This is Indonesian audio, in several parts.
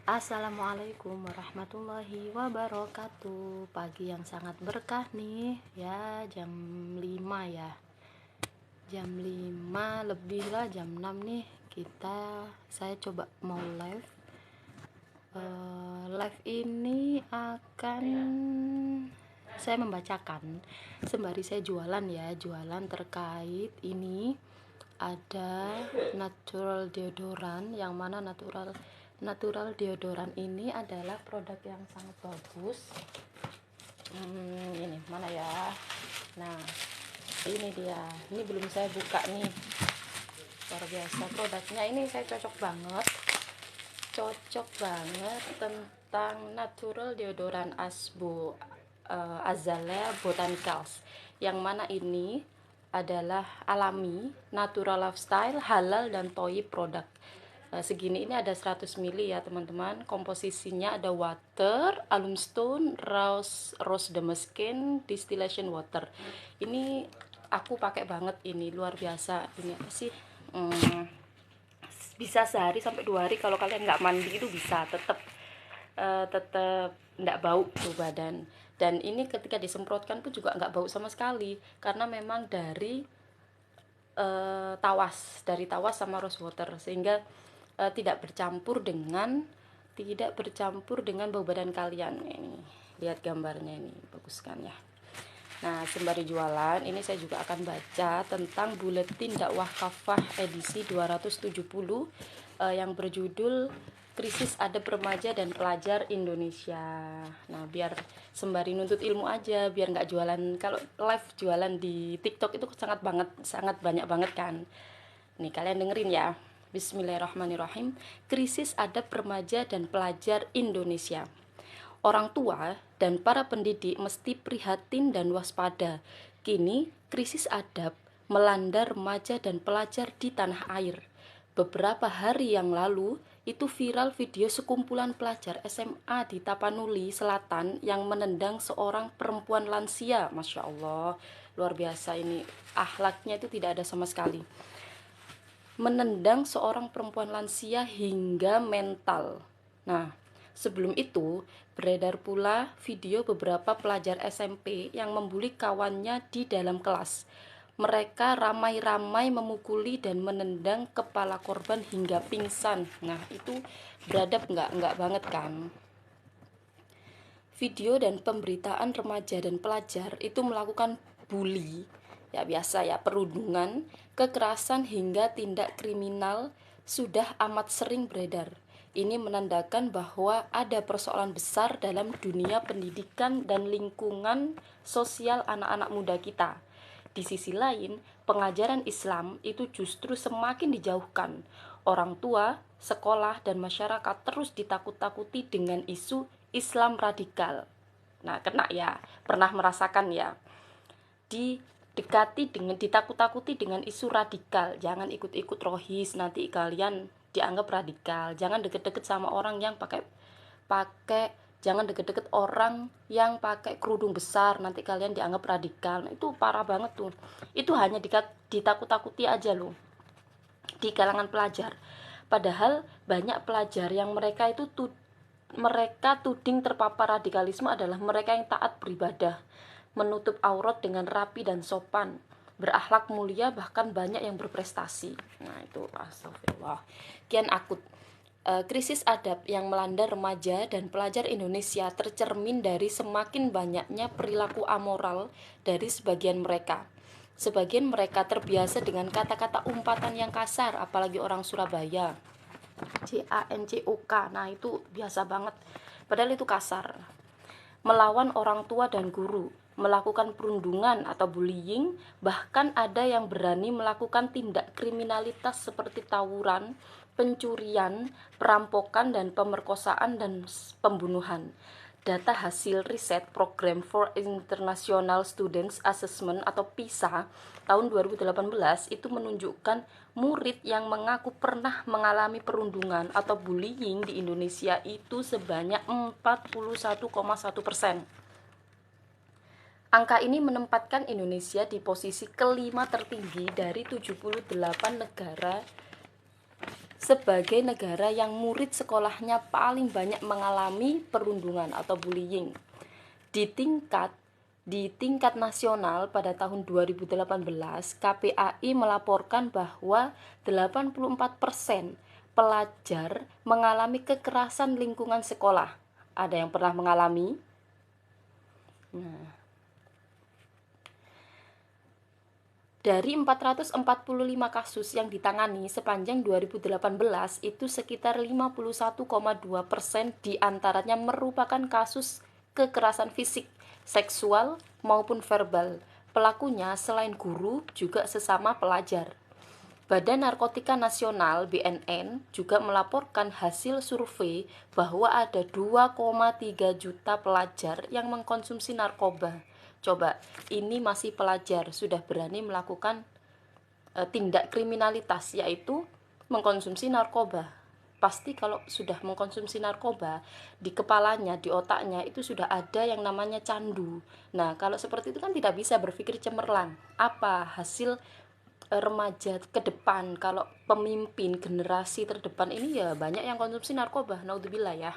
Assalamualaikum warahmatullahi wabarakatuh. Pagi yang sangat berkah nih ya, jam 5 ya. Jam 5 lebih lah, jam 6 nih saya coba mau live. Live ini akan saya membacakan sembari saya jualan ya, jualan terkait ini. Ada natural deodoran, yang mana natural deodoran ini adalah produk yang sangat bagus. Ini mana ya, nah ini dia, ini belum saya buka nih, luar biasa produknya ini. Saya cocok banget tentang natural deodoran Azalea Botanicals, yang mana ini adalah alami, natural lifestyle, halal dan toyib produk. Segini ini ada 100 ml ya teman-teman. Komposisinya ada water, alum stone, rose damascene, distillation water. Ini aku pakai banget, ini luar biasa. Ini apa sih, bisa sehari sampai 2 hari kalau kalian nggak mandi itu bisa tetap nggak bau tuh badan. Dan ini ketika disemprotkan pun juga nggak bau sama sekali, karena memang dari tawas sama rose water, sehingga tidak bercampur dengan bau badan kalian. Ini lihat gambarnya, ini bagus kan ya. Nah, sembari jualan ini saya juga akan baca tentang buletin dakwah kafah edisi 270 yang berjudul Krisis Adab Remaja dan Pelajar Indonesia. Nah, biar sembari nuntut ilmu aja, biar nggak jualan. Kalau live jualan di TikTok itu sangat banyak banget kan. Nih, kalian dengerin ya. Bismillahirrahmanirrahim. Krisis Adab Remaja dan Pelajar Indonesia. Orang tua dan para pendidik mesti prihatin dan waspada. Kini krisis adab melanda remaja dan pelajar di tanah air. Beberapa hari yang lalu, itu viral video sekumpulan pelajar SMA di Tapanuli Selatan yang menendang seorang perempuan lansia. Masya Allah, luar biasa ini. Akhlaknya itu tidak ada sama sekali. Menendang seorang perempuan lansia hingga mental. Nah, sebelum itu, beredar pula video beberapa pelajar SMP yang membuli kawannya di dalam kelas. Mereka ramai-ramai memukuli dan menendang kepala korban hingga pingsan. Nah, itu beradab nggak banget kan? Video dan pemberitaan remaja dan pelajar itu melakukan bully, ya biasa ya, perundungan, kekerasan hingga tindak kriminal sudah amat sering beredar. Ini menandakan bahwa ada persoalan besar dalam dunia pendidikan dan lingkungan sosial anak-anak muda kita. Di sisi lain, pengajaran Islam itu justru semakin dijauhkan. Orang tua, sekolah, dan masyarakat terus ditakut-takuti dengan isu Islam radikal. Nah, kena ya, pernah merasakan ya, ditakut-takuti dengan isu radikal. Jangan ikut-ikut rohis, nanti kalian dianggap radikal. Jangan deket-deket sama orang yang pakai jangan deket-deket orang yang pakai kerudung besar, nanti kalian dianggap radikal. Nah, itu parah banget tuh. Itu hanya ditakut-takuti aja loh di kalangan pelajar. Padahal banyak pelajar yang mereka tuding terpapar radikalisme adalah mereka yang taat beribadah, menutup aurat dengan rapi dan sopan, berakhlak mulia, bahkan banyak yang berprestasi. Nah, itu astagfirullah. Kian akut. Krisis adab yang melanda remaja dan pelajar Indonesia tercermin dari semakin banyaknya perilaku amoral dari sebagian mereka. Sebagian mereka terbiasa dengan kata-kata umpatan yang kasar, apalagi orang Surabaya. CANCOK, nah itu biasa banget, padahal itu kasar. Melawan orang tua dan guru, melakukan perundungan atau bullying, bahkan ada yang berani melakukan tindak kriminalitas seperti tawuran, pencurian, perampokan, dan pemerkosaan dan pembunuhan. Data hasil riset Program for International Students Assessment atau PISA tahun 2018 itu menunjukkan murid yang mengaku pernah mengalami perundungan atau bullying di Indonesia itu sebanyak 41,1%. Angka ini menempatkan Indonesia di posisi kelima tertinggi dari 78 negara sebagai negara yang murid sekolahnya paling banyak mengalami perundungan atau bullying. Di tingkat nasional pada tahun 2018, KPAI melaporkan bahwa 84% pelajar mengalami kekerasan lingkungan sekolah. Ada yang pernah mengalami? Nah, dari 445 kasus yang ditangani sepanjang 2018, itu sekitar 51,2% diantaranya merupakan kasus kekerasan fisik, seksual, maupun verbal. Pelakunya selain guru juga sesama pelajar. Badan Narkotika Nasional (BNN) juga melaporkan hasil survei bahwa ada 2,3 juta pelajar yang mengkonsumsi narkoba. Coba, ini masih pelajar sudah berani melakukan tindak kriminalitas, yaitu mengkonsumsi narkoba. Pasti kalau sudah mengkonsumsi narkoba, di kepalanya, di otaknya itu sudah ada yang namanya candu. Nah, kalau seperti itu kan tidak bisa berpikir cemerlang. Apa hasil remaja ke depan, kalau pemimpin generasi terdepan ini ya banyak yang konsumsi narkoba, naudzubillah ya.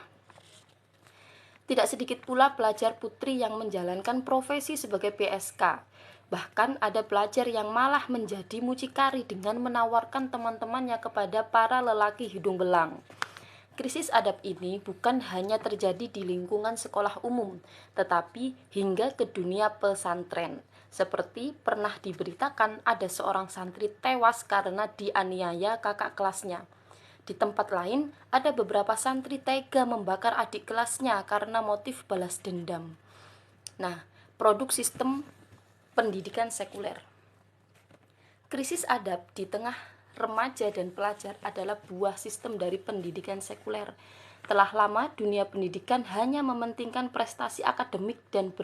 Tidak sedikit pula pelajar putri yang menjalankan profesi sebagai PSK. Bahkan ada pelajar yang malah menjadi mucikari dengan menawarkan teman-temannya kepada para lelaki hidung belang. Krisis adab ini bukan hanya terjadi di lingkungan sekolah umum, tetapi hingga ke dunia pesantren. Seperti pernah diberitakan ada seorang santri tewas karena dianiaya kakak kelasnya. Di tempat lain, ada beberapa santri tega membakar adik kelasnya karena motif balas dendam. Nah, produk sistem pendidikan sekuler. Krisis adab di tengah remaja dan pelajar adalah buah sistem dari pendidikan sekuler. Telah lama dunia pendidikan hanya mementingkan prestasi akademik dan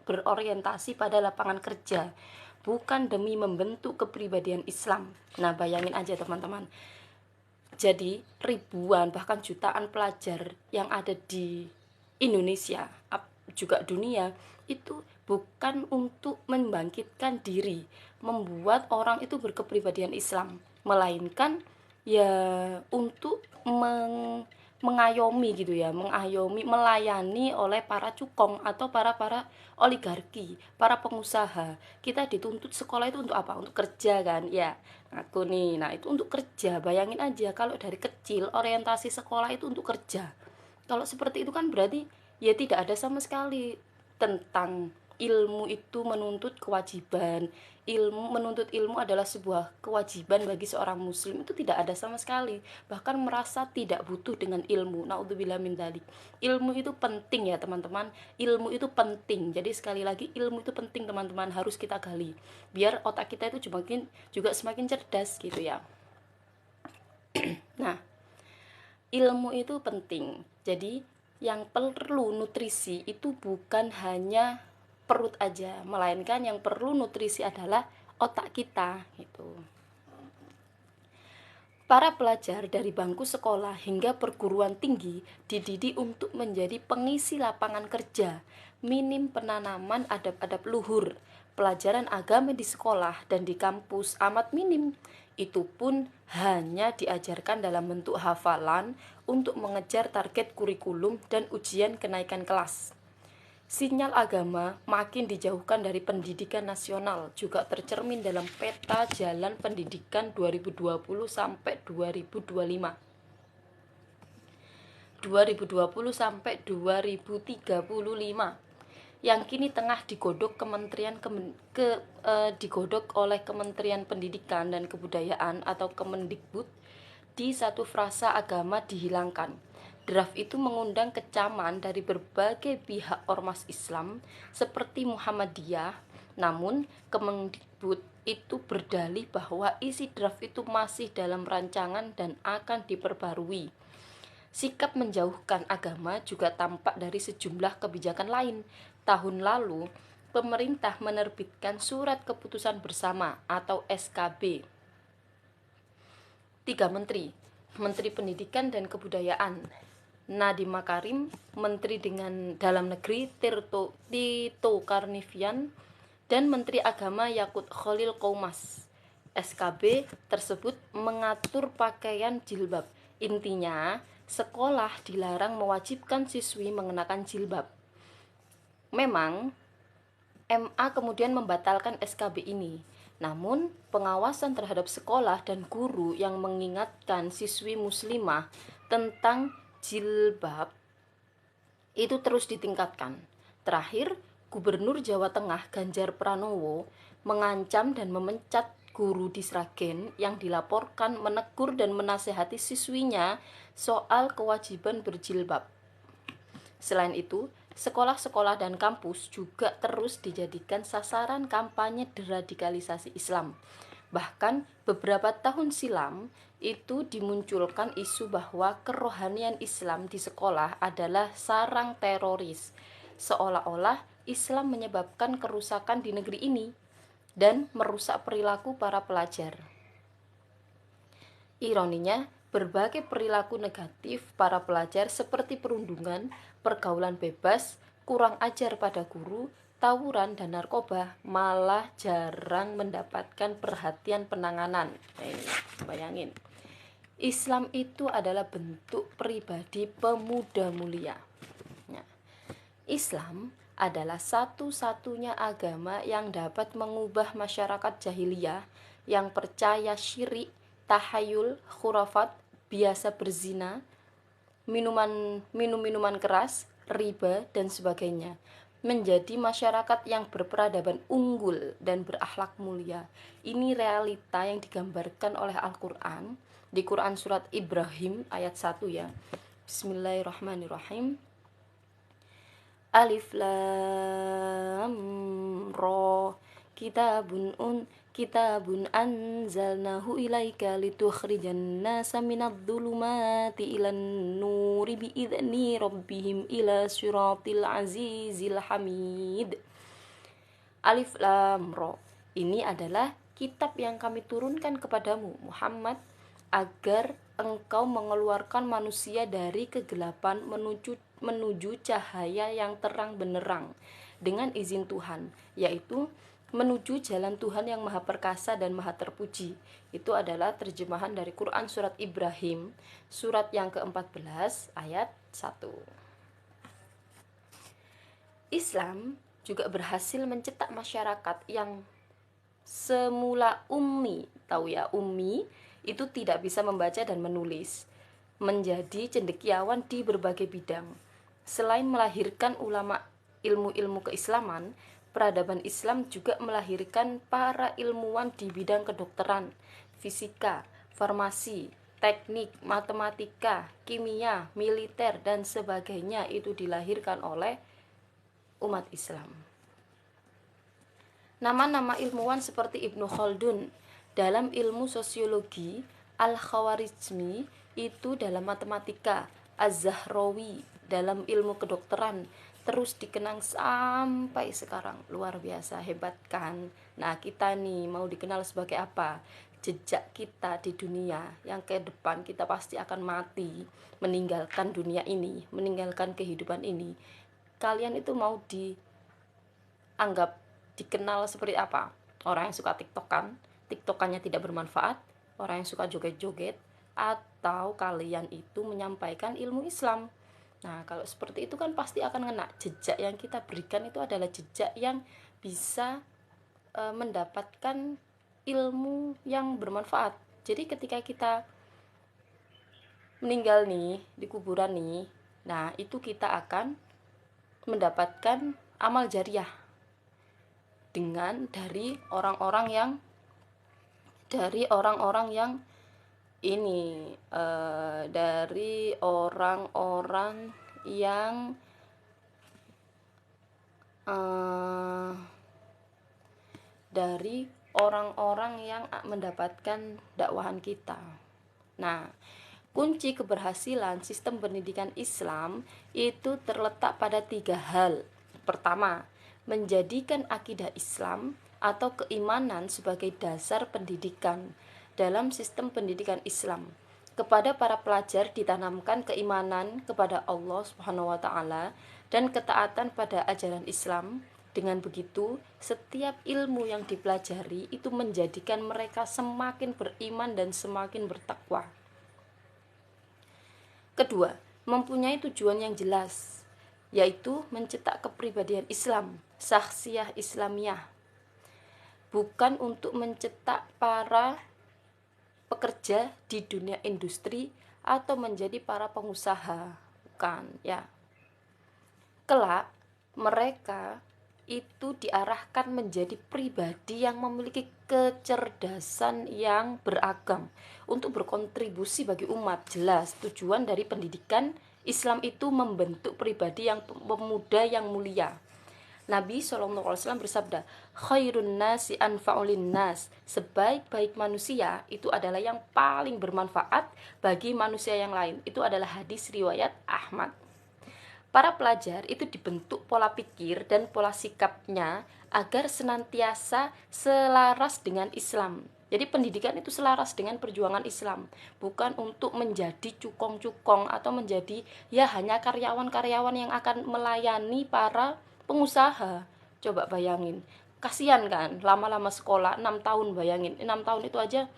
berorientasi pada lapangan kerja, bukan demi membentuk kepribadian Islam. Nah, bayangin aja teman-teman. Jadi, ribuan bahkan jutaan pelajar yang ada di Indonesia, juga dunia, itu bukan untuk membangkitkan diri, membuat orang itu berkepribadian Islam, melainkan ya untuk mengayomi gitu ya, melayani oleh para cukong atau para oligarki, para pengusaha. Kita dituntut sekolah itu untuk apa? Untuk kerja kan ya. Aku nih, nah itu untuk kerja. Bayangin aja kalau dari kecil orientasi sekolah itu untuk kerja. Kalau seperti itu kan berarti ya tidak ada sama sekali tentang ilmu itu menuntut kewajiban. Menuntut ilmu adalah sebuah kewajiban bagi seorang muslim, itu tidak ada sama sekali. Bahkan merasa tidak butuh dengan ilmu. Naudzubillah min dzalik. Ilmu itu penting ya teman-teman. Ilmu itu penting. Jadi sekali lagi ilmu itu penting teman-teman, harus kita gali. Biar otak kita itu juga semakin cerdas gitu ya. Nah, ilmu itu penting. Jadi yang perlu nutrisi itu bukan hanya perut aja, melainkan yang perlu nutrisi adalah otak kita gitu. Para pelajar dari bangku sekolah hingga perguruan tinggi dididik untuk menjadi pengisi lapangan kerja, minim penanaman adab-adab luhur. Pelajaran agama di sekolah dan di kampus amat minim. Itu pun hanya diajarkan dalam bentuk hafalan untuk mengejar target kurikulum dan ujian kenaikan kelas. Sinyal agama makin dijauhkan dari pendidikan nasional juga tercermin dalam peta jalan pendidikan 2020 sampai 2025. 2020 sampai 2035 yang kini tengah digodok digodok oleh Kementerian Pendidikan dan Kebudayaan atau Kemendikbud. Di satu frasa agama dihilangkan. Draft itu mengundang kecaman dari berbagai pihak ormas Islam seperti Muhammadiyah. Namun Kemendikbud itu berdalih bahwa isi draft itu masih dalam rancangan dan akan diperbarui. Sikap menjauhkan agama juga tampak dari sejumlah kebijakan lain. Tahun lalu, pemerintah menerbitkan Surat Keputusan Bersama atau SKB. 3 menteri, Menteri Pendidikan dan Kebudayaan Nadiem Makarim, Menteri Dalam Negeri Tito Karnavian, dan Menteri Agama Yakut Khalil Qoumas. SKB tersebut mengatur pakaian jilbab. Intinya, sekolah dilarang mewajibkan siswi mengenakan jilbab. Memang, MA kemudian membatalkan SKB ini. Namun, pengawasan terhadap sekolah dan guru yang mengingatkan siswi muslimah tentang jilbab itu terus ditingkatkan. Terakhir, Gubernur Jawa Tengah Ganjar Pranowo mengancam dan memecat guru di Sragen yang dilaporkan menegur dan menasehati siswinya soal kewajiban berjilbab. Selain itu, sekolah-sekolah dan kampus juga terus dijadikan sasaran kampanye deradikalisasi Islam. Bahkan beberapa tahun silam itu dimunculkan isu bahwa kerohanian Islam di sekolah adalah sarang teroris, seolah-olah Islam menyebabkan kerusakan di negeri ini dan merusak perilaku para pelajar. Ironinya, berbagai perilaku negatif para pelajar seperti perundungan, pergaulan bebas, kurang ajar pada guru, tawuran, dan narkoba malah jarang mendapatkan perhatian penanganan. Bayangin, Islam itu adalah bentuk pribadi pemuda mulia. Islam adalah satu-satunya agama yang dapat mengubah masyarakat jahiliyah yang percaya syirik, tahayul, khurafat, biasa berzina, minum-minuman keras, riba, dan sebagainya, menjadi masyarakat yang berperadaban unggul dan berakhlak mulia. Ini realita yang digambarkan oleh Al-Quran di Quran surat Ibrahim ayat 1 ya. Bismillahirrahmanirrahim. Alif lam ra kitabun anzalnahu ilaika litukhrijan nasa minadh-dhulumati ilan nuri biidzni rabbihim ila siratil azizil hamid. Alif lam ra. Ini adalah kitab yang kami turunkan kepadamu Muhammad agar engkau mengeluarkan manusia dari kegelapan menuju cahaya yang terang benderang dengan izin Tuhan, yaitu menuju jalan Tuhan yang maha perkasa dan maha terpuji. Itu adalah terjemahan dari Quran surat Ibrahim, surat yang ke-14 ayat 1. Islam juga berhasil mencetak masyarakat yang semula ummi, tahu ya, ummi itu tidak bisa membaca dan menulis, menjadi cendekiawan di berbagai bidang. Selain melahirkan ulama ilmu-ilmu keislaman, peradaban Islam juga melahirkan para ilmuwan di bidang kedokteran, fisika, farmasi, teknik, matematika, kimia, militer, dan sebagainya. Itu dilahirkan oleh umat Islam. Nama-nama ilmuwan seperti Ibnu Khaldun dalam ilmu sosiologi, Al-Khawarizmi itu dalam matematika, Az-Zahrawi dalam ilmu kedokteran, terus dikenang sampai sekarang. Luar biasa, hebat kan? Nah, kita nih mau dikenal sebagai apa? Jejak kita di dunia yang ke depan kita pasti akan mati, meninggalkan dunia ini, meninggalkan kehidupan ini. Kalian itu mau dianggap dikenal seperti apa? Orang yang suka tiktokannya tidak bermanfaat, orang yang suka joget-joget, atau kalian itu menyampaikan ilmu Islam. Nah, kalau seperti itu kan pasti akan kena. Jejak yang kita berikan itu adalah jejak yang bisa mendapatkan ilmu yang bermanfaat. Jadi ketika kita meninggal nih, di kuburan nih, nah itu kita akan mendapatkan amal jariah dengan dari orang-orang yang ini dari orang-orang yang mendapatkan dakwahan kita. Nah, kunci keberhasilan sistem pendidikan Islam itu terletak pada 3 hal. Pertama, menjadikan akidah Islam atau keimanan sebagai dasar pendidikan. Dalam sistem pendidikan Islam, kepada para pelajar ditanamkan keimanan kepada Allah Subhanahu wa taala dan ketaatan pada ajaran Islam, Dengan begitu, setiap ilmu yang dipelajari itu menjadikan mereka semakin beriman dan semakin bertakwa. Kedua, mempunyai tujuan yang jelas, yaitu mencetak kepribadian Islam, syakhsiyah Islamiyah, bukan untuk mencetak para pekerja di dunia industri atau menjadi para pengusaha, bukan ya. Kelak mereka itu diarahkan menjadi pribadi yang memiliki kecerdasan yang beragam untuk berkontribusi bagi umat. Jelas tujuan dari pendidikan Islam itu membentuk pribadi yang pemuda yang mulia. Nabi SAW bersabda, khairun nasi anfa'ulin nas, sebaik-baik manusia itu adalah yang paling bermanfaat bagi manusia yang lain. Itu adalah hadis riwayat Ahmad. Para pelajar itu dibentuk pola pikir dan pola sikapnya agar senantiasa selaras dengan Islam. Jadi pendidikan itu selaras dengan perjuangan Islam, bukan untuk menjadi cukong-cukong atau menjadi ya hanya karyawan-karyawan yang akan melayani para pengusaha. Coba bayangin, kasihan kan, lama-lama sekolah 6 tahun, bayangin 6 tahun itu aja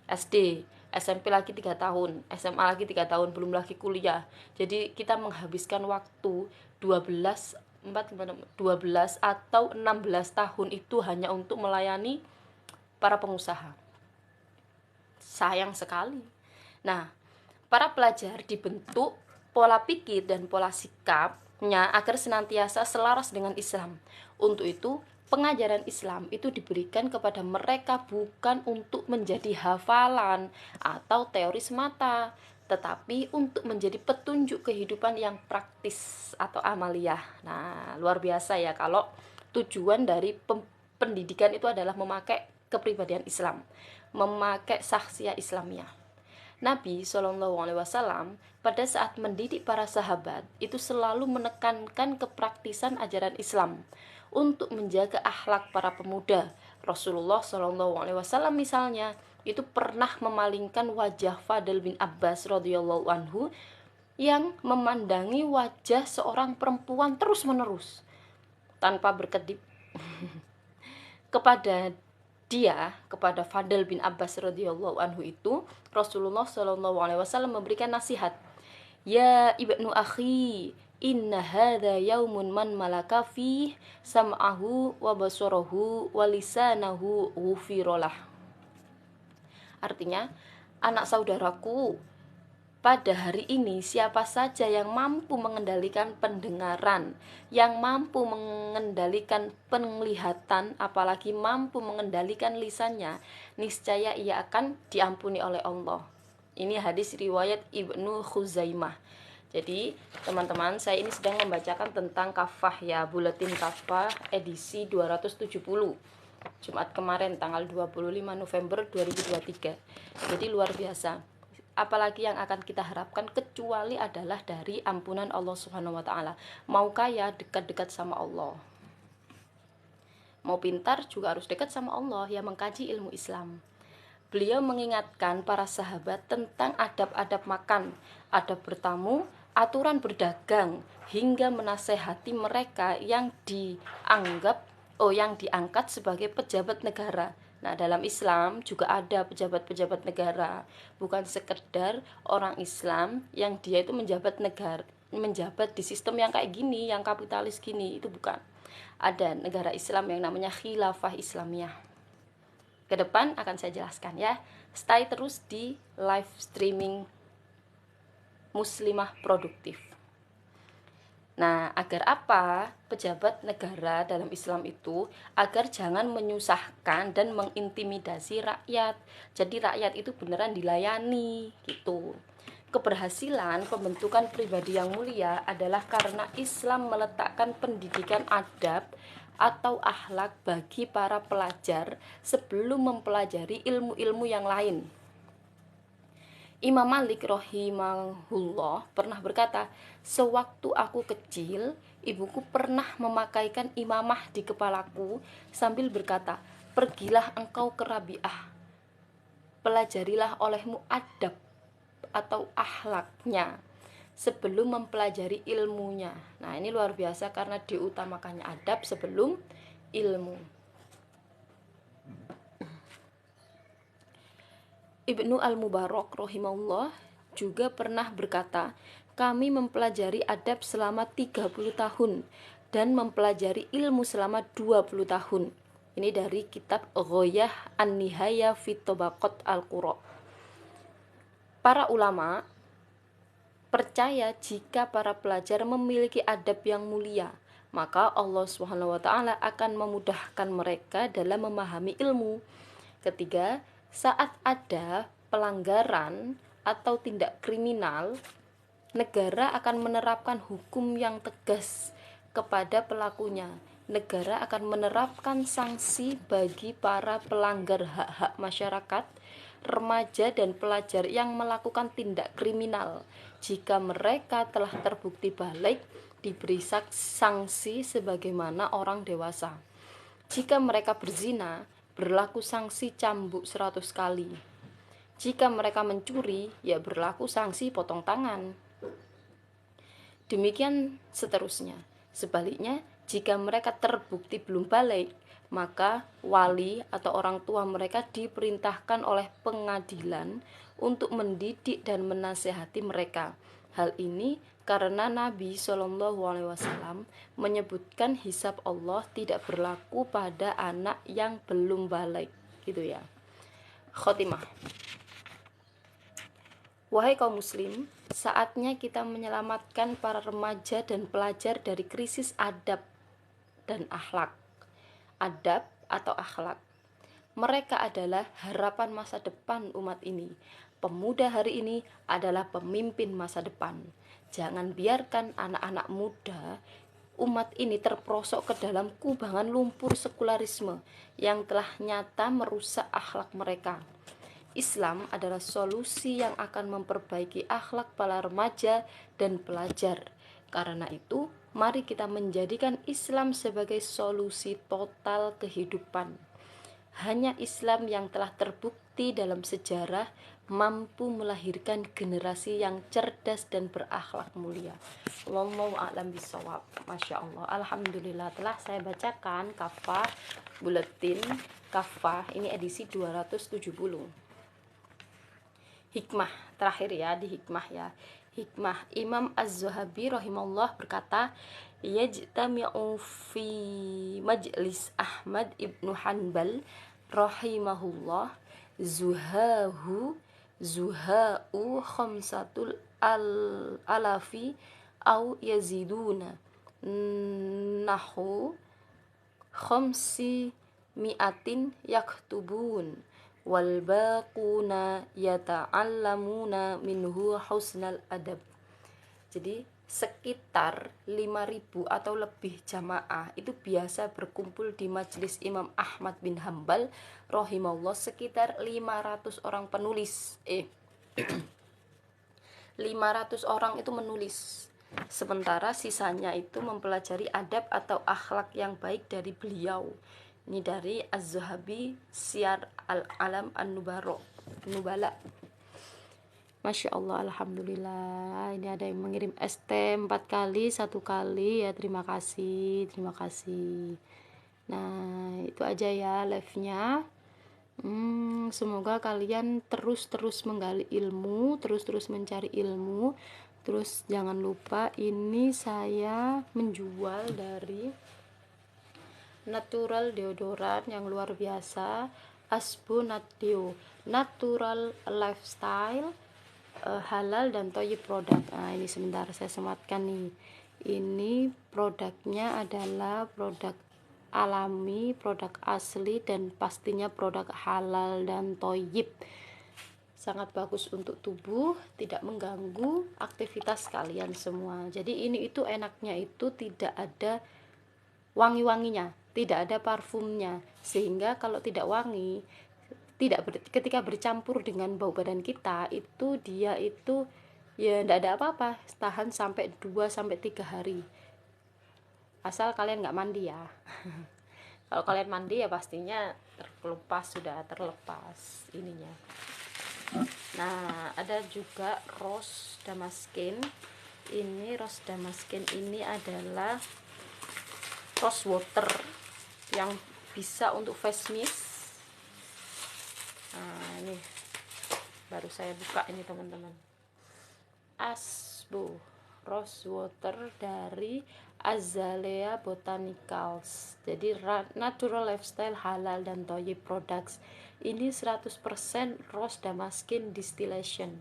SD, SMP lagi 3 tahun, SMA lagi 3 tahun, belum lagi kuliah. Jadi kita menghabiskan waktu 12 atau 16 tahun itu hanya untuk melayani para pengusaha. Sayang sekali. Nah, para pelajar dibentuk pola pikir dan pola sikapnya agar senantiasa selaras dengan Islam. Untuk itu, pengajaran Islam itu diberikan kepada mereka bukan untuk menjadi hafalan atau teori semata, tetapi untuk menjadi petunjuk kehidupan yang praktis atau amaliyah. Nah, luar biasa ya kalau tujuan dari pendidikan itu adalah memakai kepribadian Islam, memakai syakhsiyah Islamiyah. Nabi SAW pada saat mendidik para sahabat itu selalu menekankan kepraktisan ajaran Islam untuk menjaga akhlak para pemuda. Rasulullah SAW misalnya itu pernah memalingkan wajah Fadl bin Abbas radhiyallahu anhu yang memandangi wajah seorang perempuan terus-menerus tanpa berkedip. Kepada Fadl bin Abbas radhiyallahu anhu itu Rasulullah SAW memberikan nasihat, ya ibnu akhi, inna hadza yaumun man malaka fih sam'ahu wa basarahu wa lisanahu ghufiralah. Artinya, anak saudaraku, pada hari ini siapa saja yang mampu mengendalikan pendengaran, yang mampu mengendalikan penglihatan, apalagi mampu mengendalikan lisannya, niscaya ia akan diampuni oleh Allah. Ini hadis riwayat Ibnu Khuzaimah. Jadi teman-teman, saya ini sedang membacakan tentang kafah ya, buletin kafah edisi 270 Jumat kemarin tanggal 25 November 2023. Jadi luar biasa. Apalagi yang akan kita harapkan kecuali adalah dari ampunan Allah Subhanahu wa taala. Mau kaya, dekat-dekat sama Allah. Mau pintar juga harus dekat sama Allah, yang mengkaji ilmu Islam. Beliau mengingatkan para sahabat tentang adab-adab makan, adab bertamu, aturan berdagang, hingga menasehati mereka yang diangkat sebagai pejabat negara. Nah, dalam Islam juga ada pejabat-pejabat negara, bukan sekedar orang Islam yang dia itu menjabat di sistem yang kayak gini, yang kapitalis gini, itu bukan. Ada negara Islam yang namanya khilafah Islamiyah. Ke depan akan saya jelaskan ya. Stay terus di live streaming Muslimah Produktif. Nah, agar apa? Pejabat negara dalam Islam itu agar jangan menyusahkan dan mengintimidasi rakyat. Jadi rakyat itu beneran dilayani gitu. Keberhasilan pembentukan pribadi yang mulia adalah karena Islam meletakkan pendidikan adab atau akhlak bagi para pelajar sebelum mempelajari ilmu-ilmu yang lain. Imam Malik rahimahullah pernah berkata, sewaktu aku kecil, ibuku pernah memakaikan imamah di kepalaku sambil berkata, pergilah engkau ke Rabi'ah, pelajarilah olehmu adab atau akhlaknya. sebelum mempelajari ilmunya. Nah, ini luar biasa karena diutamakannya adab sebelum ilmu. Ibnu Al-Mubarak rahimahullah juga pernah berkata, kami mempelajari adab selama 30 tahun dan mempelajari ilmu selama 20 tahun. Ini dari kitab Ghoyah An-Nihaya fi Tabaqat Al-Qura. Para ulama percaya jika para pelajar memiliki adab yang mulia, maka Allah Subhanahu wa taala akan memudahkan mereka dalam memahami ilmu. Ketiga, saat ada pelanggaran atau tindak kriminal, negara akan menerapkan hukum yang tegas kepada pelakunya. Negara akan menerapkan sanksi bagi para pelanggar hak-hak masyarakat, remaja dan pelajar yang melakukan tindak kriminal. Jika mereka telah terbukti balik, diberi sanksi sebagaimana orang dewasa. Jika mereka berzina, berlaku sanksi cambuk 100 kali. Jika mereka mencuri, ya berlaku sanksi potong tangan. Demikian seterusnya. Sebaliknya, jika mereka terbukti belum balik, maka wali atau orang tua mereka diperintahkan oleh pengadilan untuk mendidik dan menasihati mereka. Hal ini karena Nabi SAW menyebutkan hisab Allah tidak berlaku pada anak yang belum balik, gitu ya. Khotimah. Wahai kaum muslim, saatnya kita menyelamatkan para remaja dan pelajar dari krisis adab dan akhlak. Adab atau akhlak. Mereka adalah harapan masa depan umat ini. Pemuda hari ini adalah pemimpin masa depan. Jangan biarkan anak-anak muda umat ini terperosok ke dalam kubangan lumpur sekularisme yang telah nyata merusak akhlak mereka. Islam adalah solusi yang akan memperbaiki akhlak para remaja dan pelajar. Karena itu, mari kita menjadikan Islam sebagai solusi total kehidupan. Hanya Islam yang telah terbukti dalam sejarah mampu melahirkan generasi yang cerdas dan berakhlak mulia. Wallahu a'lam bishawab. Masya Allah. Alhamdulillah telah saya bacakan kafah buletin kafah ini edisi 270. Hikmah terakhir ya, di hikmah ya. Hikmah Imam Az-Zuhabi rahimahullah berkata, yajtami'u fi majlis Ahmad ibnu Hanbal rahimahullah zuha'u khamsatul alafi au yaziduna nahu khamsi mi'atin yaktubun wal baquna yata'allamuna minhu husnal adab. Jadi sekitar 5.000 atau lebih jamaah itu biasa berkumpul di majelis Imam Ahmad bin Hambal rahimahullah, sekitar 500 orang penulis 500 orang itu menulis, sementara sisanya itu mempelajari adab atau akhlak yang baik dari beliau. Ini dari Az-Zuhabi Syiar Al-Alam An-Nubala. Masya Allah, Alhamdulillah. Ini ada yang mengirim ST 4 kali, 1 kali ya. Terima kasih. Nah, itu aja ya live-nya. Semoga kalian terus menggali ilmu, terus mencari ilmu. Terus jangan lupa ini saya menjual dari natural deodoran yang luar biasa, Asbu Natdeo, natural lifestyle, halal dan thayyib produk. Nah, ini sebentar saya sematkan nih. Ini produknya adalah produk alami, produk asli dan pastinya produk halal dan thayyib. Sangat bagus untuk tubuh, tidak mengganggu aktivitas kalian semua. Jadi ini itu enaknya itu tidak ada wangi-wanginya, tidak ada parfumnya, sehingga kalau tidak wangi, ketika bercampur dengan bau badan kita itu dia itu ya tidak ada apa-apa, tahan sampai 2-3 hari, asal kalian nggak mandi ya. Kalau kalian mandi ya pastinya sudah terlepas ininya. Nah, ada juga rose damaskin. ini rose damascene ini adalah rose water yang bisa untuk face mist. Nah, ini baru saya buka ini teman-teman. Asbo rose water dari Azalea Botanicals. Jadi natural lifestyle, halal dan toyib products. Ini 100% rose damascene distillation.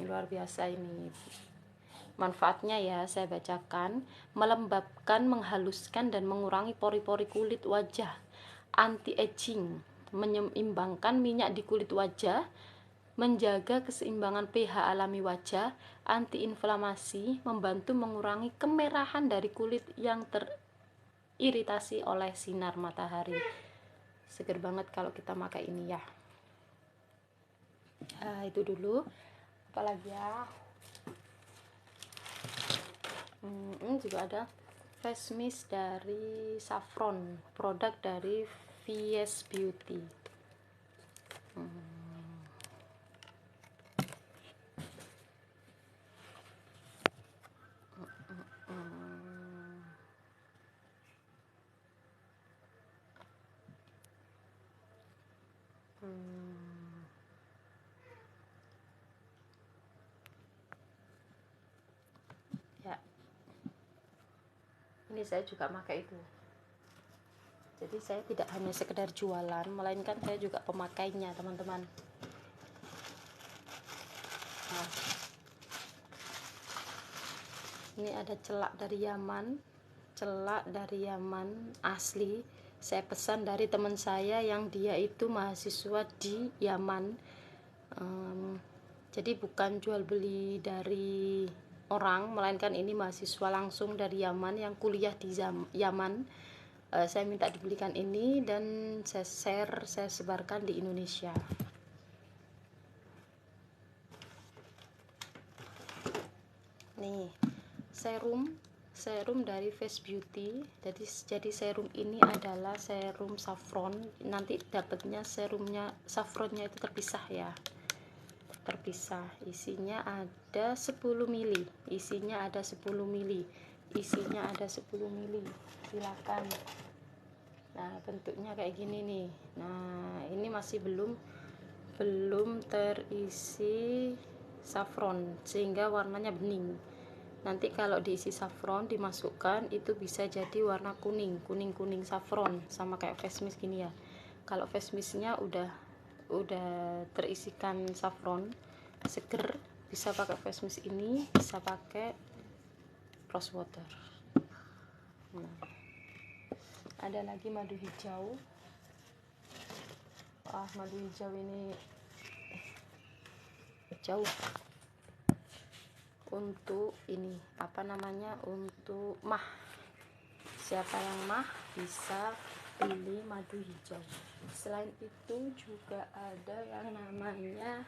Luar biasa ini. Manfaatnya ya, saya bacakan: melembabkan, menghaluskan dan mengurangi pori-pori kulit wajah, anti aging, menyeimbangkan minyak di kulit wajah, menjaga keseimbangan pH alami wajah, anti inflamasi, membantu mengurangi kemerahan dari kulit yang teriritasi oleh sinar matahari. Seger banget kalau kita pakai ini ya. Itu dulu. Apalagi ya, ini juga ada face mist dari Saffron, produk dari VS Beauty. Ya, ini saya juga pakai itu. Jadi saya tidak hanya sekedar jualan, melainkan saya juga pemakainya teman-teman. Nah, ini ada celak dari Yaman asli. Saya pesan dari teman saya yang dia itu mahasiswa di Yaman. Jadi bukan jual beli dari orang, melainkan ini mahasiswa langsung dari Yaman yang kuliah di Yaman. Saya minta dibelikan ini dan saya sebarkan di Indonesia. Nih, serum dari Face Beauty. Jadi serum ini adalah serum saffron. Nanti dapatnya serumnya, saffronnya itu terpisah ya. Terpisah. Isinya ada 10 mili. Isinya ada 10 mili. Silakan. Nah, bentuknya kayak gini nih. Nah, ini masih belum terisi saffron sehingga warnanya bening. Nanti kalau diisi saffron dimasukkan, itu bisa jadi warna kuning saffron, sama kayak face mist gini ya. Kalau face mistnya udah terisikan saffron, seger, bisa pakai face mist ini, bisa pakai rose water. Nah, ada lagi madu hijau. Madu hijau ini jauh untuk ini untuk mah. Siapa yang mah bisa beli madu hijau. Selain itu juga ada yang namanya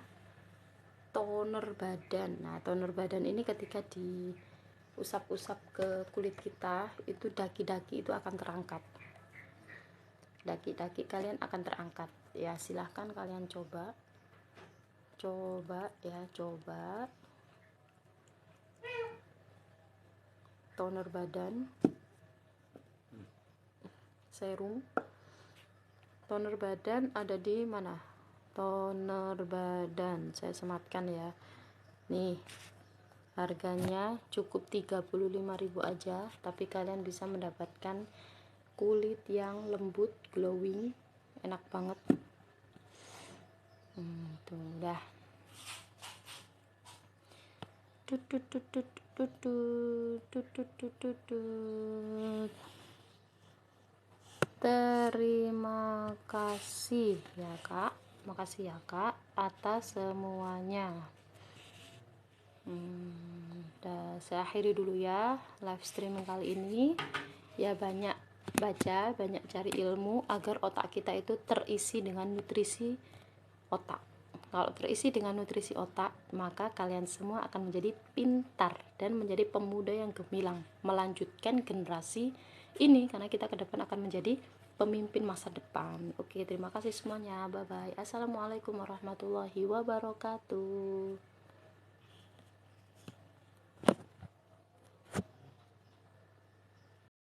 toner badan. Nah, toner badan ini ketika diusap-usap ke kulit kita, itu daki-daki itu akan terangkat. Daki-daki kalian akan terangkat. Ya, silahkan kalian coba toner badan, serum. Toner badan ada di mana? Toner badan saya sematkan ya. Nih, harganya cukup 35.000 aja, tapi kalian bisa mendapatkan kulit yang lembut, glowing, enak banget. Tuh udah. Terima kasih ya Kak, makasih ya Kak atas semuanya. Saya akhiri dulu ya live streaming kali ini ya. Banyak baca, banyak cari ilmu agar otak kita itu terisi dengan nutrisi otak. Kalau terisi dengan nutrisi otak, maka kalian semua akan menjadi pintar dan menjadi pemuda yang gemilang, melanjutkan generasi ini, karena kita ke depan akan menjadi pemimpin masa depan. Oke, terima kasih semuanya. Bye bye. Assalamualaikum warahmatullahi wabarakatuh.